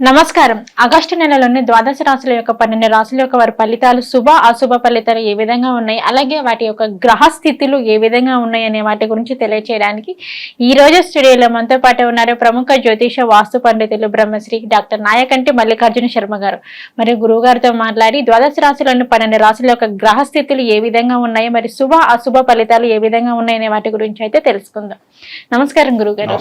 నమస్కారం. ఆగస్టు నెలలోని ద్వాదశ రాశుల యొక్క 12 రాశుల యొక్క వారి ఫలితాలు శుభ అశుభ ఫలితాలు ఏ విధంగా ఉన్నాయి, అలాగే వాటి యొక్క గ్రహ స్థితులు ఏ విధంగా ఉన్నాయి అనే వాటి గురించి తెలియచేయడానికి ఈ రోజు స్టూడియోలో మనతో పాటు ఉన్నారు ప్రముఖ జ్యోతిష వాస్తు పండితులు బ్రహ్మశ్రీ డాక్టర్ నాయకంటి మల్లికార్జున శర్మ గారు. మరి గురువు గారితో మాట్లాడి ద్వాదశ రాశులను 12 రాశుల యొక్క గ్రహ స్థితులు ఏ విధంగా ఉన్నాయి, మరి శుభ అశుభ ఫలితాలు ఏ విధంగా ఉన్నాయి అనే వాటి గురించి అయితే తెలుసుకుందాం. నమస్కారం గురుగారు.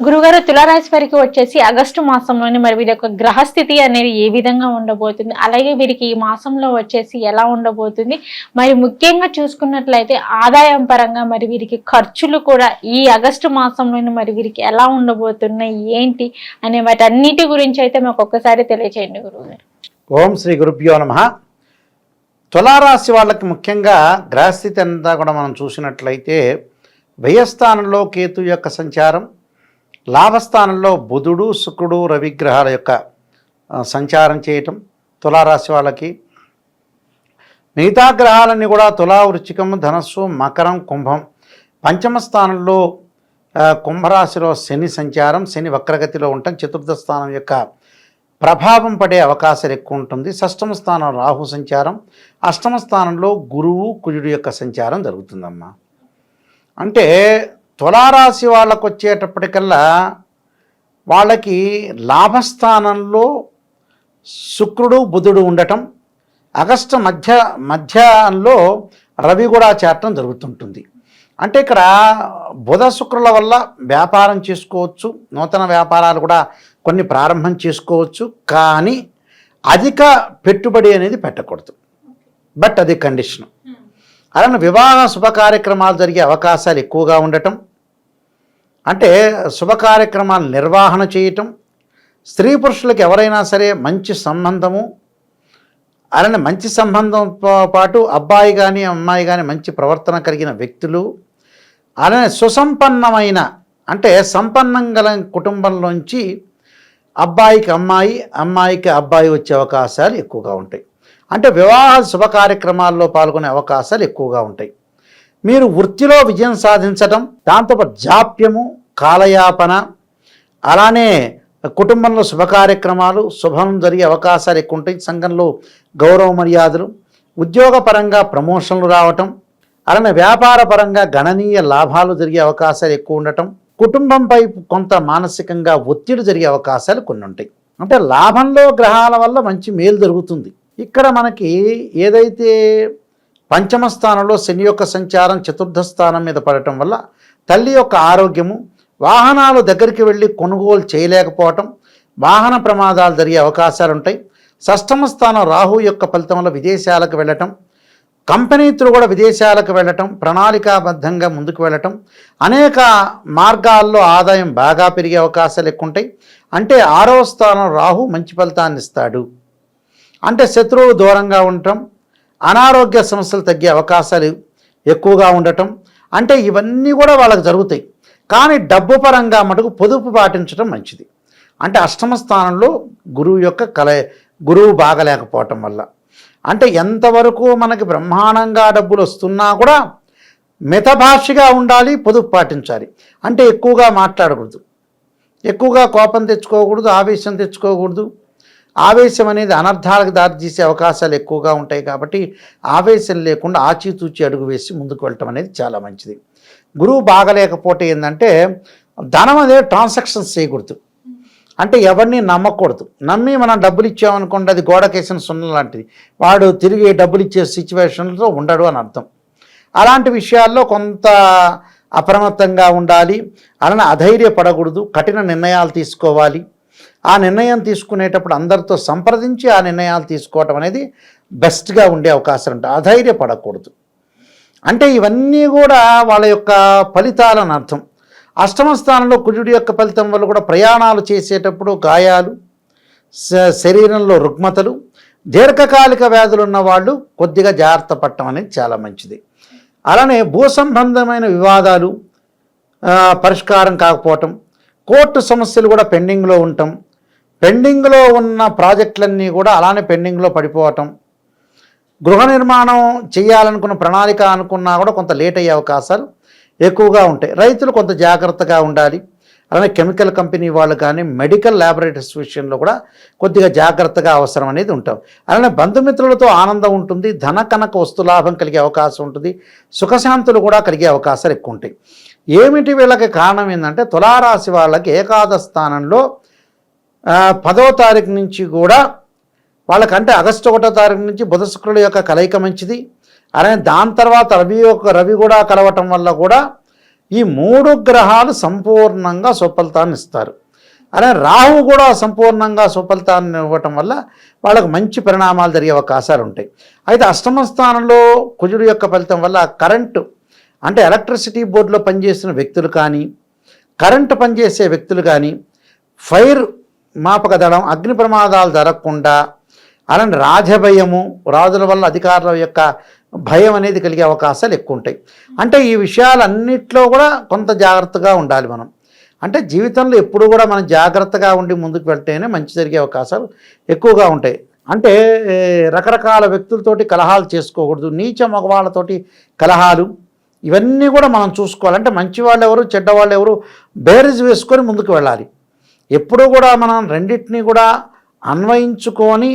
గురుగారు, తులారాశి వారికి వచ్చేసి ఆగస్టు మాసంలోని మరి వీరి యొక్క గ్రహస్థితి అనేది ఏ విధంగా ఉండబోతుంది, అలాగే వీరికి ఈ మాసంలో వచ్చేసి ఎలా ఉండబోతుంది, మరి ముఖ్యంగా చూసుకున్నట్లయితే ఆదాయం పరంగా మరి వీరికి ఖర్చులు కూడా ఈ ఆగస్టు మాసంలోని మరి వీరికి ఎలా ఉండబోతున్నాయి ఏంటి అనే వాటి అన్నిటి గురించి అయితే మాకు ఒక్కసారి తెలియచేయండి గురువుగారు. ఓం శ్రీ గురుభ్యో నమః. తులారాశి వాళ్ళకి ముఖ్యంగా గ్రహస్థితి అంతా కూడా మనం చూసినట్లయితే వ్యయస్థానంలో కేతు యొక్క సంచారం, లాభస్థానంలో బుధుడు శుక్రుడు రవిగ్రహాల యొక్క సంచారం చేయటం తులారాశి వాళ్ళకి. మిగతా గ్రహాలన్నీ కూడా తులా, వృశ్చికం, ధనస్సు, మకరం, కుంభం. పంచమ స్థానంలో కుంభరాశిలో శని సంచారం, శని వక్రగతిలో ఉండటం చతుర్థ స్థానం యొక్క ప్రభావం పడే అవకాశాలు ఎక్కువ ఉంటుంది. షష్టమ స్థానం రాహు సంచారం, అష్టమ స్థానంలో గురువు కుజుడు యొక్క సంచారం జరుగుతుందమ్మా. అంటే తులారాశి వాళ్ళకు వచ్చేటప్పటికల్లా వాళ్ళకి లాభస్థానంలో శుక్రుడు బుధుడు ఉండటం, ఆగస్టు మధ్యలో రవి కూడా చేరటం జరుగుతుంటుంది. అంటే ఇక్కడ బుధ శుక్రుల వల్ల వ్యాపారం చేసుకోవచ్చు, నూతన వ్యాపారాలు కూడా కొన్ని ప్రారంభం చేసుకోవచ్చు, కానీ అధిక పెట్టుబడి అనేది పెట్టకూడదు. బట్ అది కండిషన్. అలానే వివాహ శుభ కార్యక్రమాలు జరిగే అవకాశాలు ఎక్కువగా ఉండటం, అంటే శుభ కార్యక్రమాలు నిర్వహణ చేయటం, స్త్రీ పురుషులకు ఎవరైనా సరే మంచి సంబంధము, అలానే మంచి సంబంధంతో పాటు అబ్బాయి కానీ అమ్మాయి కానీ మంచి ప్రవర్తన కలిగిన వ్యక్తులు, అలానే సుసంపన్నమైన అంటే సంపన్నం గల కుటుంబంలోంచి అబ్బాయికి అమ్మాయి, అమ్మాయికి అబ్బాయి వచ్చే అవకాశాలు ఎక్కువగా ఉంటాయి. అంటే వివాహ శుభ కార్యక్రమాల్లో పాల్గొనే అవకాశాలు ఎక్కువగా ఉంటాయి. మీరు వృత్తిలో విజయం సాధించటం, దాంతోపాటు జాప్యము, కాలయాపన, అలానే కుటుంబంలో శుభ కార్యక్రమాలు, శుభం జరిగే అవకాశాలు ఎక్కువ ఉంటాయి. సంఘంలో గౌరవ మర్యాదలు, ఉద్యోగపరంగా ప్రమోషన్లు రావటం, అలానే వ్యాపార పరంగా గణనీయ లాభాలు జరిగే అవకాశాలు ఎక్కువ ఉండటం, కుటుంబంపై కొంత మానసికంగా ఒత్తిడి జరిగే అవకాశాలు కొన్ని ఉంటాయి. అంటే లాభంలో గ్రహాల వల్ల మంచి మేలు జరుగుతుంది. ఇక్కడ మనకి ఏదైతే పంచమ స్థానంలో శని యొక్క సంచారం చతుర్థ స్థానం మీద పడటం వల్ల తల్లి యొక్క ఆరోగ్యము, వాహనాలు దగ్గరికి వెళ్ళి కొనుగోలు చేయలేకపోవటం, వాహన ప్రమాదాలు జరిగే అవకాశాలు ఉంటాయి. షష్టమ స్థానం రాహు యొక్క ఫలితం వల్ల విదేశాలకు వెళ్ళటం, కంపెనీతులు కూడా విదేశాలకు వెళ్ళటం, ప్రణాళికాబద్ధంగా ముందుకు వెళ్ళటం, అనేక మార్గాల్లో ఆదాయం బాగా పెరిగే అవకాశాలు ఎక్కువ ఉంటాయి. అంటే 6వ స్థానం రాహు మంచి ఫలితాన్ని ఇస్తాడు. అంటే శత్రువులు దూరంగా ఉండటం, అనారోగ్య సమస్యలు తగ్గే అవకాశాలు ఎక్కువగా ఉండటం, అంటే ఇవన్నీ కూడా వాళ్ళకి జరుగుతాయి. కానీ డబ్బు పరంగా మటుకు పొదుపు పాటించడం మంచిది. అంటే అష్టమ స్థానంలో గురువు బాగలేకపోవటం వల్ల, అంటే ఎంతవరకు మనకి బ్రహ్మాండంగా డబ్బులు వస్తున్నా కూడా మితభాషిగా ఉండాలి, పొదుపు పాటించాలి. అంటే ఎక్కువగా మాట్లాడకూడదు, ఎక్కువగా కోపం తెచ్చుకోకూడదు, ఆవేశం తెచ్చుకోకూడదు. ఆవేశం అనేది అనర్థాలకు దారితీసే అవకాశాలు ఎక్కువగా ఉంటాయి. కాబట్టి ఆవేశం లేకుండా ఆచితూచి అడుగు వేసి ముందుకు వెళ్ళటం అనేది చాలా మంచిది. గురువు బాగలేకపోతే ఏంటంటే ధనం అనేది ట్రాన్సాక్షన్స్ చేయకూడదు. అంటే ఎవరిని నమ్మకూడదు. నమ్మి మనం డబ్బులు ఇచ్చామనుకోండి, అది గోడకేసిన సున్నం లాంటిది. వాడు తిరిగి డబ్బులు ఇచ్చే సిచ్యువేషన్లో ఉండడు అని అర్థం. అలాంటి విషయాల్లో కొంత అప్రమత్తంగా ఉండాలి. అలానే అధైర్యపడకూడదు, కఠిన నిర్ణయాలు తీసుకోవాలి. ఆ నిర్ణయం తీసుకునేటప్పుడు అందరితో సంప్రదించి ఆ నిర్ణయాలు తీసుకోవటం అనేది బెస్ట్గా ఉండే అవకాశం ఉంటుంది. అధైర్యపడకూడదు. అంటే ఇవన్నీ కూడా వాళ్ళ యొక్క ఫలితాలని అర్థం. అష్టమ స్థానంలో కుజుడి యొక్క ఫలితం వల్ల కూడా ప్రయాణాలు చేసేటప్పుడు గాయాలు, శరీరంలో రుగ్మతలు, దీర్ఘకాలిక వ్యాధులు ఉన్న వాళ్ళు కొద్దిగా జాగ్రత్త పడటం అనేది చాలా మంచిది. అలానే భూ సంబంధమైన వివాదాలు పరిష్కారం కాకపోవటం, కోర్టు సమస్యలు కూడా పెండింగ్లో ఉండటం, పెండింగ్లో ఉన్న ప్రాజెక్టులన్నీ కూడా అలానే పెండింగ్లో పడిపోవటం, గృహ నిర్మాణం చేయాలనుకున్న ప్రణాళిక అనుకున్నా కూడా కొంత లేట్ అయ్యే అవకాశాలు ఎక్కువగా ఉంటాయి. రైతులు కొంత జాగ్రత్తగా ఉండాలి. అలానే కెమికల్ కంపెనీ వాళ్ళు కానీ మెడికల్ ల్యాబొరేటరీస్ విషయంలో కూడా కొద్దిగా జాగ్రత్తగా అవసరం అనేది ఉంటాం. అలానే బంధుమిత్రులతో ఆనందం ఉంటుంది, ధన కనక వస్తులాభం కలిగే అవకాశం ఉంటుంది, సుఖశాంతులు కూడా కలిగే అవకాశాలు ఎక్కువ ఉంటాయి. ఏమిటి వీళ్ళకి కారణం ఏంటంటే తులారాశి వాళ్ళకి ఏకాదశ స్థానంలో 10వ తారీఖు నుంచి కూడా వాళ్ళకంటే ఆగస్టు 1వ తారీఖు నుంచి బుధ శుక్రుల యొక్క కలయిక మంచిది. అలానే దాని తర్వాత రవి కూడా కలవటం వల్ల కూడా ఈ 3 గ్రహాలు సంపూర్ణంగా సుఫలితాన్ని ఇస్తారు. అలానే రాహు కూడా సంపూర్ణంగా సుఫలితాన్ని ఇవ్వటం వల్ల వాళ్ళకు మంచి పరిణామాలు జరిగే అవకాశాలు ఉంటాయి. అయితే అష్టమ స్థానంలో కుజుడు యొక్క ఫలితం వల్ల కరెంటు అంటే ఎలక్ట్రిసిటీ బోర్డులో పనిచేసిన వ్యక్తులు కానీ, కరెంటు పనిచేసే వ్యక్తులు కానీ, ఫైర్ మాపక దళం, అగ్ని ప్రమాదాలు జరగకుండా, అలాంటి రాజభయము, రాజుల వల్ల అధికారుల యొక్క భయం అనేది కలిగే అవకాశాలు ఎక్కువ ఉంటాయి. అంటే ఈ విషయాలన్నిట్లో కూడా కొంత జాగ్రత్తగా ఉండాలి మనం. అంటే జీవితంలో ఎప్పుడు కూడా మనం జాగ్రత్తగా ఉండి ముందుకు వెళ్తేనే మంచి జరిగే అవకాశాలు ఎక్కువగా ఉంటాయి. అంటే రకరకాల వ్యక్తులతోటి కలహాలు చేసుకోకూడదు, నీచ మగవాళ్ళతోటి కలహాలు ఇవన్నీ కూడా మనం చూసుకోవాలి. అంటే మంచి వాళ్ళు ఎవరు, చెడ్డవాళ్ళు ఎవరు బేరీజ్ వేసుకొని ముందుకు వెళ్ళాలి. ఎప్పుడూ కూడా మనం రెండింటినీ కూడా అన్వయించుకొని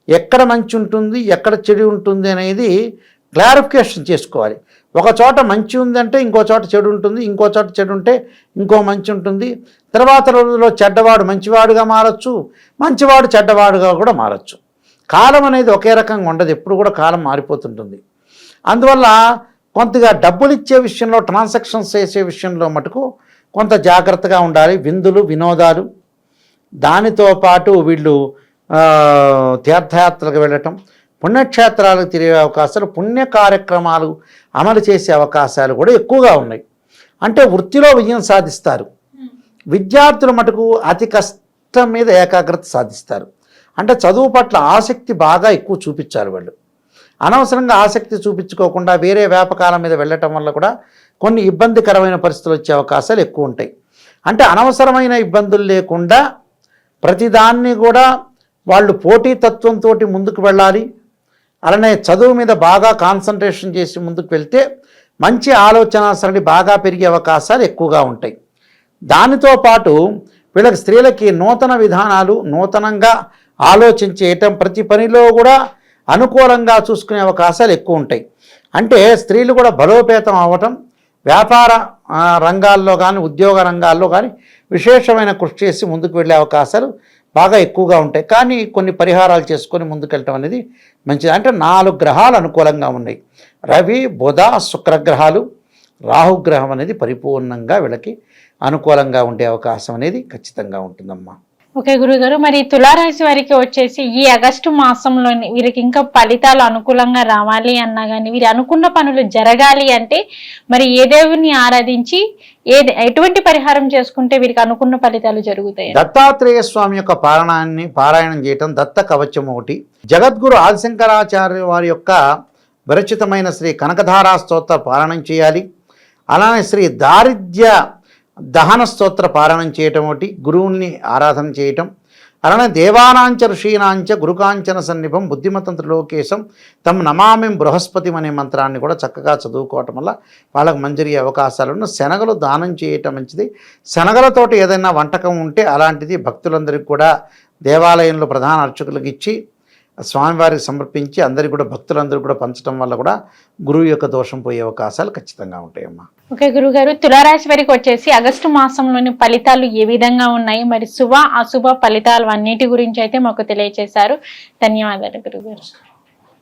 ఎక్కడ మంచి ఉంటుంది, ఎక్కడ చెడు ఉంటుంది అనేది క్లారిఫికేషన్ చేసుకోవాలి. ఒక చోట మంచి ఉందంటే ఇంకో చోట చెడు ఉంటుంది, ఇంకో చోట చెడు ఉంటే ఇంకో మంచి ఉంటుంది. తర్వాత రోజుల్లో చెడ్డవాడు మంచివాడుగా మారచ్చు, మంచివాడు చెడ్డవాడుగా కూడా మారచ్చు. కాలం అనేది ఒకే రకంగా ఉండదు, ఎప్పుడు కూడా కాలం మారిపోతుంటుంది. అందువల్ల కొంతగా డబ్బులు ఇచ్చే విషయంలో, ట్రాన్సాక్షన్స్ చేసే విషయంలో మటుకు కొంత జాగ్రత్తగా ఉండాలి. విందులు, వినోదాలు, దానితో పాటు వీళ్ళు తీర్థయాత్రలకు వెళ్ళటం, పుణ్యక్షేత్రాలకు తిరిగే అవకాశాలు, పుణ్య కార్యక్రమాలు అమలు చేసే అవకాశాలు కూడా ఎక్కువగా ఉన్నాయి. అంటే వృత్తిలో విజయం సాధిస్తారు. విద్యార్థుల మటుకు అతి కష్టం మీద ఏకాగ్రత సాధిస్తారు. అంటే చదువు పట్ల ఆసక్తి బాగా ఎక్కువ చూపించాలి వాళ్ళు. అనవసరంగా ఆసక్తి చూపించుకోకుండా వేరే వ్యాపకాల మీద వెళ్ళటం వల్ల కూడా కొన్ని ఇబ్బందికరమైన పరిస్థితులు వచ్చే అవకాశాలు ఎక్కువ ఉంటాయి. అంటే అనవసరమైన ఇబ్బందులు లేకుండా ప్రతిదాన్ని కూడా వాళ్ళు పోటీతత్వంతో ముందుకు వెళ్ళాలి. అలానే చదువు మీద బాగా కాన్సన్ట్రేషన్ చేసి ముందుకు వెళ్తే మంచి ఆలోచన సరళి బాగా పెరిగే అవకాశాలు ఎక్కువగా ఉంటాయి. దానితో పాటు వీళ్ళకి స్త్రీలకి నూతన విధానాలు, నూతనంగా ఆలోచించేయటం, ప్రతి పనిలో కూడా అనుకూలంగా చూసుకునే అవకాశాలు ఎక్కువ ఉంటాయి. అంటే స్త్రీలు కూడా బలోపేతం అవ్వటం, వ్యాపార రంగాల్లో కానీ, ఉద్యోగ రంగాల్లో కానీ విశేషమైన కృషి చేసి ముందుకు వెళ్ళే అవకాశాలు బాగా ఎక్కువగా ఉంటాయి. కానీ కొన్ని పరిహారాలు చేసుకొని ముందుకెళ్ళటం అనేది మంచిది. అంటే 4 గ్రహాలు అనుకూలంగా ఉన్నాయి. రవి, బుధ, శుక్రగ్రహాలు, రాహుగ్రహం అనేది పరిపూర్ణంగా వీళ్ళకి అనుకూలంగా ఉండే అవకాశం అనేది ఖచ్చితంగా ఉంటుందమ్మా. ఓకే గురుగారు, మరి తులారాశి వారికి వచ్చేసి ఈ ఆగస్టు మాసంలోని వీరికి ఇంకా ఫలితాలు అనుకూలంగా రావాలి అన్నా కానీ, వీరు అనుకున్న పనులు జరగాలి అంటే మరి ఏ దేవుని ఆరాధించి ఎటువంటి పరిహారం చేసుకుంటే వీరికి అనుకున్న ఫలితాలు జరుగుతాయి? దత్తాత్రేయ స్వామి యొక్క పారాయణం చేయటం, దత్త కవచం ఒకటి, జగద్గురు ఆదిశంకరాచార్య వారి యొక్క విరచితమైన శ్రీ కనకధారా స్తోత్ర పారాయణం చేయాలి. అలానే శ్రీ దారిద్ర్య దహన స్తోత్ర పారాయణం చేయటం ఒకటి, గురువుల్ని ఆరాధన చేయటం. అలానే దేవానాంచ ఋషీనాంచ గురుకాంచన సన్నిభం బుద్ధిమతం త్రిలోకేశం తమ్ నమామిం బృహస్పతి అనే మంత్రాన్ని కూడా చక్కగా చదువుకోవటం వల్ల వాళ్ళకు మంజరి అవకాశాలను. శనగలు దానం చేయటం మంచిది. శనగలతోటి ఏదైనా వంటకం ఉంటే అలాంటిది భక్తులందరికీ కూడా దేవాలయంలో ప్రధాన అర్చకులకు ఇచ్చి స్వామివారికి సమర్పించి అందరికీ కూడా భక్తులందరూ కూడా పంచడం వల్ల కూడా గురువు యొక్క దోషం పోయే అవకాశాలు ఖచ్చితంగా ఉంటాయమ్మా. ఓకే గురుగారు, తులారాశి వారికి వచ్చేసి ఆగస్టు మాసంలోని ఫలితాలు ఏ విధంగా ఉన్నాయి, మరి శుభ అశుభ ఫలితాలు అన్నిటి గురించి అయితే మాకు తెలియజేశారు. ధన్యవాదాలు గురుగారు.